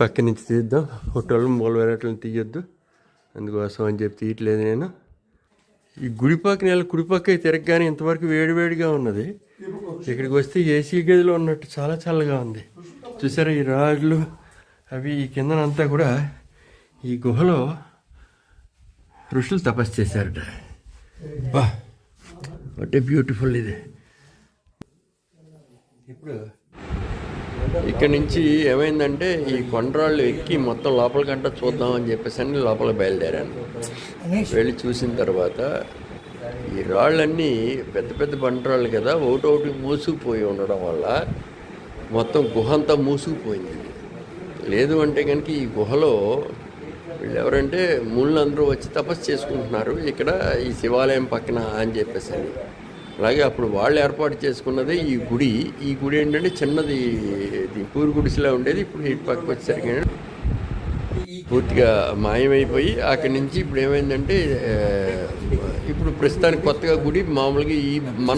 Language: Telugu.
పక్క నుంచి తీద్దాం, ఫోటోలు మూల వెరైటీలను తీయొద్దు, అందుకోసం అని చెప్పి తీయట్లేదు నేను. ఈ గుడిపాక నెల కుడిపక్క తిరగగానే ఇంతవరకు వేడివేడిగా ఉన్నది. ఇక్కడికి వస్తే ఏసీ గదిలో ఉన్నట్టు చాలా చల్లగా ఉంది. చూసారా ఈ రాళ్ళు అవి, ఈ కిందనంతా కూడా ఈ గుహలో ఋషులు తపస్సు చేశారట. బా వాట్ ఏ బ్యూటిఫుల్ ఇది. ఇప్పుడు ఇక్కడ నుంచి ఏమైందంటే ఈ కొండరాళ్ళు ఎక్కి మొత్తం లోపలికంటా చూద్దామని చెప్పేసి అని లోపల బయలుదేరాను. వెళ్ళి చూసిన తర్వాత ఈ రాళ్ళన్నీ పెద్ద పెద్ద బండరాళ్ళు కదా, ఒకటొకటి మూసుకుపోయి ఉండడం వల్ల మొత్తం గుహ అంతా మూసుకుపోయింది. లేదు అంటే కనుక ఈ గుహలో వీళ్ళు ఎవరంటే ముళ్ళందరూ వచ్చి తపస్సు చేసుకుంటున్నారు ఇక్కడ ఈ శివాలయం పక్కన అని చెప్పేసి అని. అలాగే అప్పుడు వాళ్ళు ఏర్పాటు చేసుకున్నది ఈ గుడి. ఈ గుడి ఏంటంటే చిన్నది, పూరి గుడిసెలా ఉండేది. ఇప్పుడు ఇటు పక్కకు వచ్చేసరికి పూర్తిగా మాయమైపోయి అక్కడి నుంచి ఇప్పుడు ఏమైందంటే ఇప్పుడు ప్రస్తుతానికి కొత్తగా గుడి మామూలుగా ఈ